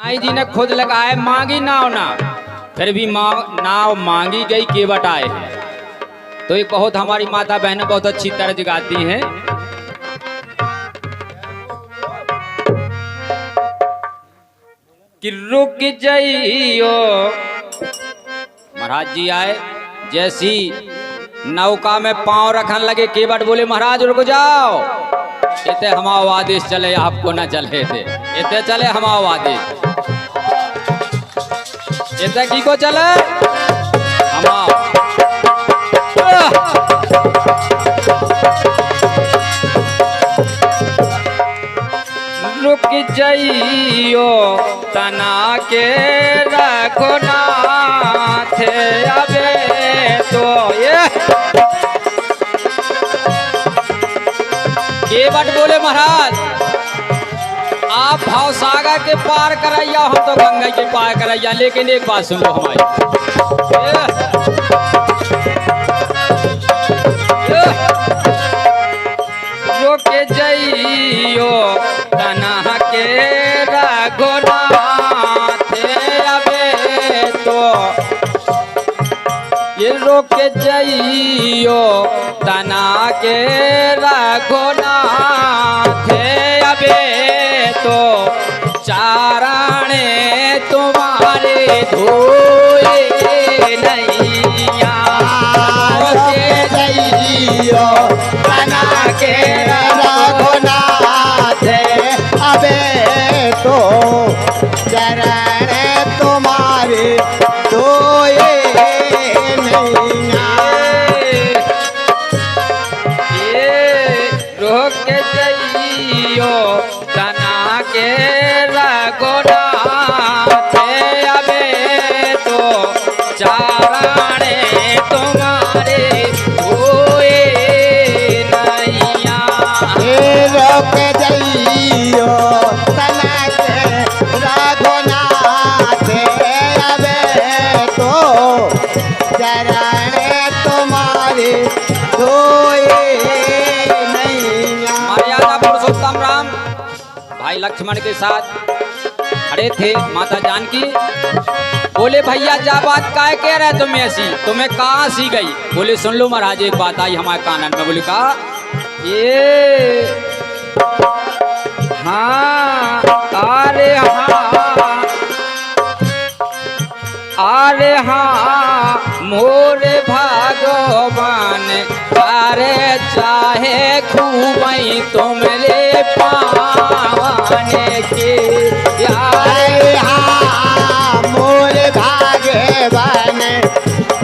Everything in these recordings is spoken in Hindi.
साईं जी ने खुद लगाए मांगी नाव ना, फिर भी नाव मांगी गई केवट आए। तो ये बहुत हमारी माता बहनें बहुत अच्छी तरह गाती हैं। कि रुक जाइयो महाराज जी आए, जैसी नौका में पांव रखने लगे केवट बोले महाराज रुक जाओ, इतने हमारा आदेश चले आपको न चले थे, इतने चले हमारा आदेश, इतने की को चले हमारा। रुक जाइयो तना के रखो नाथ अबे तो ये केवट बोले महाराज आप भावसागर के पार करैया, हम तो गंगा के पार करैया, लेकिन एक बात सुन लो हमारी। रुक जाइयो तना के रघुनाथ अबे तो ये रुक जाइयो तना के रघुनाथ अबे तो चारणे तुम्हारे धोए नैया। रुक जाइयो तना के रघुनाथ अबे तो चरण तुम्हारे धोए नैया। रुक जाइयो तना के रघुनाथ अबे तो चारणे तुम्हारे धोए नैया। रुक जाइयो तना के रघुनाथ अबे तो चरण तुम्हारे धोए नैया। मर्यादा पुरुषोत्तम राम भाई लक्ष्मण के साथ खड़े थे। माता जानकी बोले भैया जा बात काय कह रहे तुम ऐसी, तुम्हें कहाँ सी गई? बोले सुन लो महाराज एक बात आई हमारे कानन में। बोले कहा ये हाँ अरे हाँ अरे हाँ मोरे भगवान अरे चाहे खूबई तुमरे पावन के अरे हाँ मोर भागवान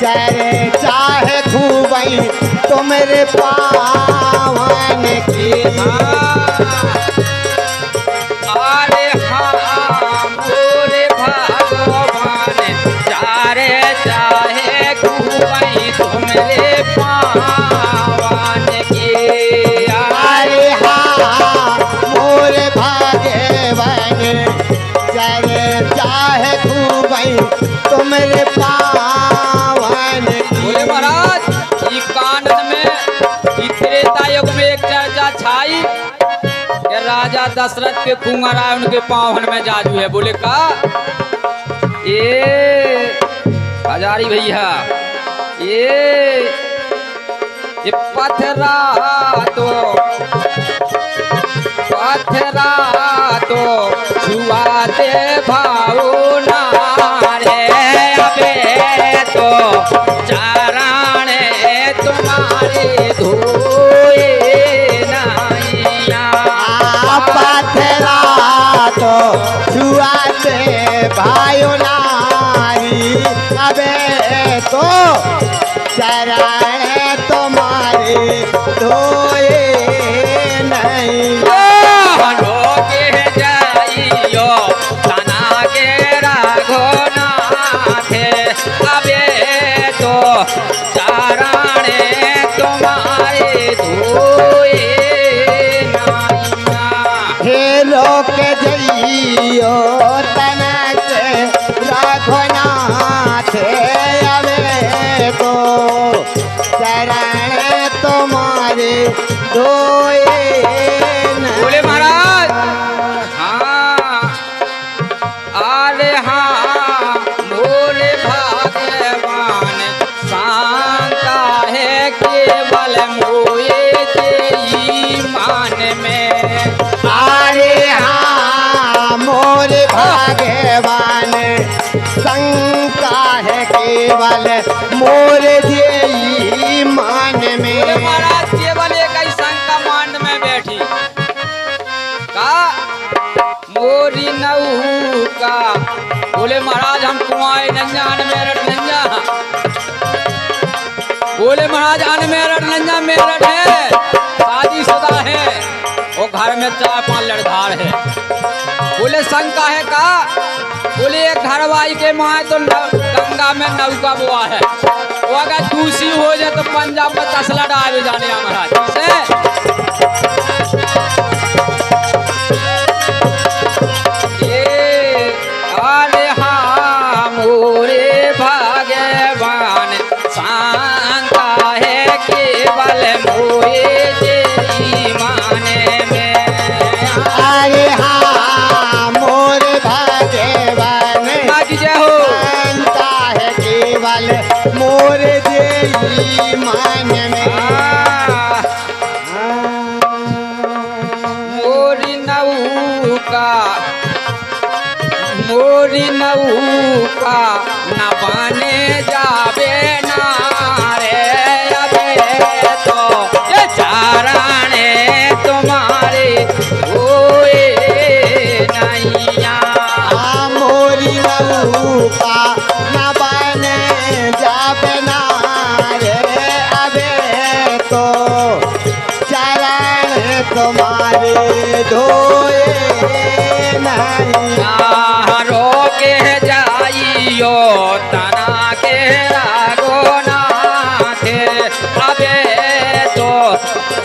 चरे चाहे खूबई तुमरे पावन की। अरे हाँ मोरे भगवान चारे चाहे खूबई तुमरे पावन के। अरे हाँ मोर भागवान चरे चाहे खूबई तुमरे पावन की। बोले महाराज ये कानन में ये त्रेता युग में एक चर्चा छाई कि राजा दशरथ के कुंवर आए उनके पावन में जादू है। बोले का ये हजारी भैया ये पथरा तो छुआ दे भावना रे अबे तो चाराने तुम्हारे धोए नैया। पथरा तो छुआते भाइयों नारी अबे तो चरण तुम्हारे धोए नहीं। जाइयो तना के रघुनाथ अबे तो चाराने तुम्हारे धोए नैया। हे लोक जइयो तना के रघुनाथ अबे तो चरण तुम्हारे धोए अरे भाग्यवान शंका है केवल मोर जी मान बोले में। महाराज केवल एक ही शंका मांड में बैठी का मोरी नौका। बोले महाराज हम कुआए नंजा अनमेरठ नंजा। बोले महाराज अनमेरठ नंजा मेरठ है, शादीशुदा है, वो घर में 4-5 लड़धार है। बोले शंका है का। बोले एक घरवाई के माँ तो गंगा में नौका बोआ है, वो अगर दूसरी हो जाए तो पंजाब में तसला डाल जाने महाराज से। अरे हाँ मोरे भगवान शंका है केवल मोरे जी माने में। अरे हाँ मोर भाग्यवान जय हो। शंका है केवल मोर जी मान में। मोरी नौका मोरी नौका न बने जावे ना रे अबे तो ये चाराने तुम्हारे होए नैया। मोरी नौका न बने जावे ना रे अबे तो चरण तुम्हारे धोए नहीं। रोके जाइयो तना के रागो नाथे अबे तो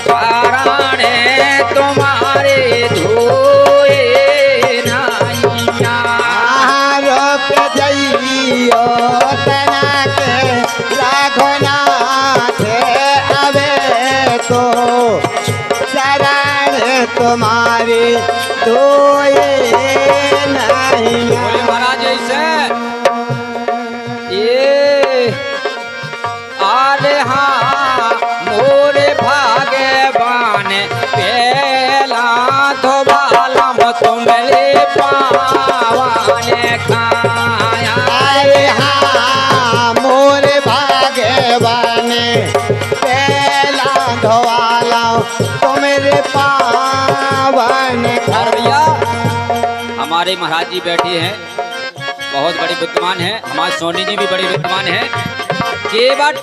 चाराने तुम्हारे धोए नाइया। रोक जइयो तना के रघुनाथ अबे तो शरण तुम्हारे धोए नहीं। बोले महाराज ऐसे ये अरे हाँ मोरे भाग्यवान पहला धोबालम तुमरे पावन खाया। अरे हाँ मोर भाग्यवान पहला धोवाला तुम्हारे पावन और भैया हमारे महाराज जी बैठे हैं, बहुत बड़े विद्वान हैं, हमारे सोनी जी भी बड़े विद्वान हैं। केवट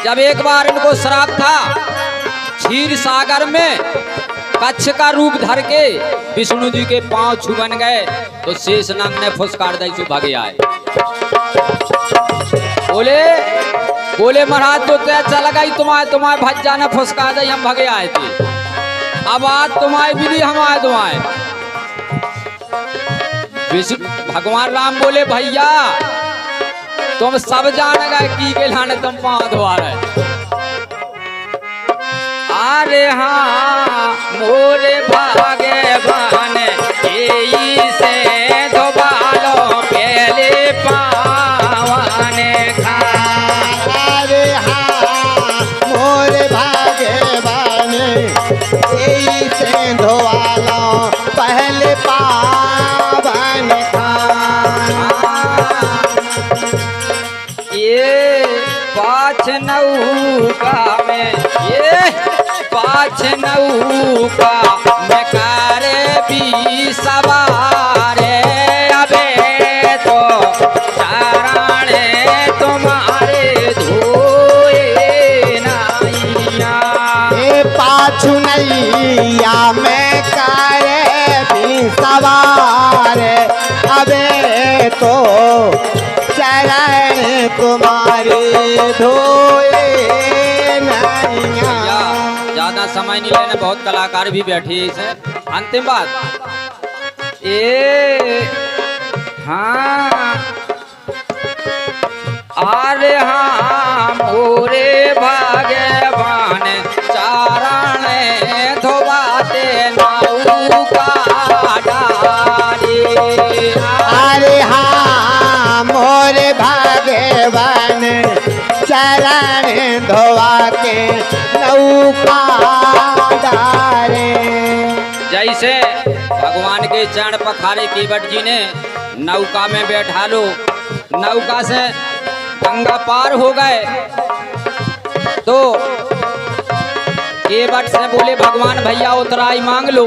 जब एक बार इनको श्राप था, क्षीर सागर में कच्छ का रूप धर के विष्णु जी के पांव छू बन गए, तो शेषनाग ने फुसकार दी से भागे आए। बोले महाराज तो तय चल गई तुम्हारे भज जाना फुसका दी, हम भागे आए थे, अब आज तुम्हारी विधि हम आए तुम्हारे। भगवान राम बोले भैया तुम सब जान गए की के लाने तुम पांव धोआ रहे। अरे हाँ मोरे भाग्यवान यही से धोबालो पहले पावन खा। अरे हाँ मोर भाग्यवान यही से धोवाला पहले पावन ये पाँच नौका में ये पाँच नौका में करे भी सवारे अबे तो चाराने तुम्हारे धोए नाइया। ये पाछू नैया में करे भी सवार अबे तो चरण तुम्हारे धोए नैया। ज्यादा समय नहीं लेने, बहुत कलाकार भी बैठे हैं इसे। अंतिम बात हाँ अरे हाँ मोरे भाग्यवान चारण धोबाते नौका डाली। अरे हाँ मोर भाग्यवान चरण धोवा के नौका डारे। जैसे भगवान के चरण पखारे केवट जी ने नौका में बैठा लो। नौका से गंगा पार हो गए तो केवट से बोले भगवान भैया उतराई मांग लो।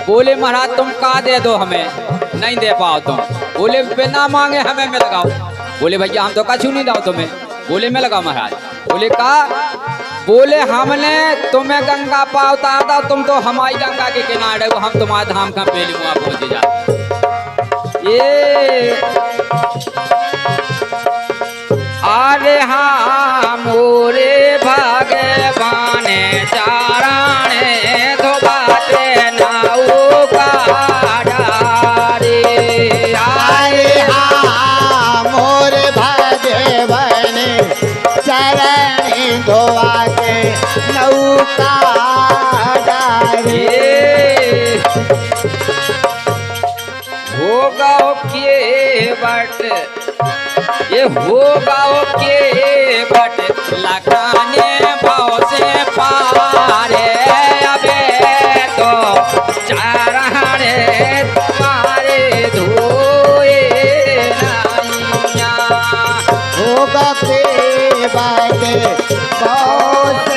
बोले महाराज तुम का दे दो, हमें नहीं दे पाओ तुम। बोले बिना मांगे हमें में लगाओ। बोले भैया हम तो कछु नहीं दाओ तुम्हें। बोले मैं लगाओ महाराज। बोले का? बोले हमने तुम्हें गंगा पार उतार दो, तुम तो हमारी गंगा के किनारे हो, हम तुम्हारे धाम का पहली मुआ पहुंचे जा। ये अरे हाँ मोरे भगवान चाराने धोबाते नौका डारे। अरे हाँ मोर भगवान चरण धोआ के नौका डारे। होगा के बट ये होगा के बट लगाने भाव से पारे। अबे तो चाराने तुम्हारे धोए नाइया। होगा के बाटे बहुत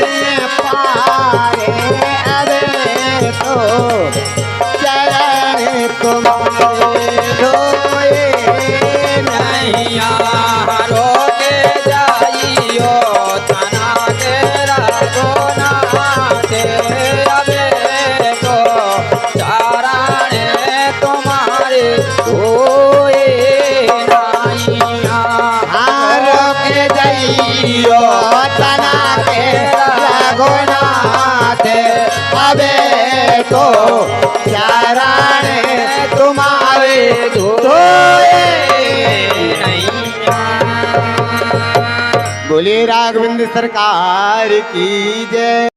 पारे। अबे तो चरण तुम्हारे धोए नैया। रोके जाइयो तना तेरा गोनाते। अबे तो चाराने तुम्हारे धोए नाइया। हारो के जाइयो तना के रघुनाथ। अबे तो चाराने तुम्हारे धोए नैया। बोले राघवेंद्र सरकार की जय।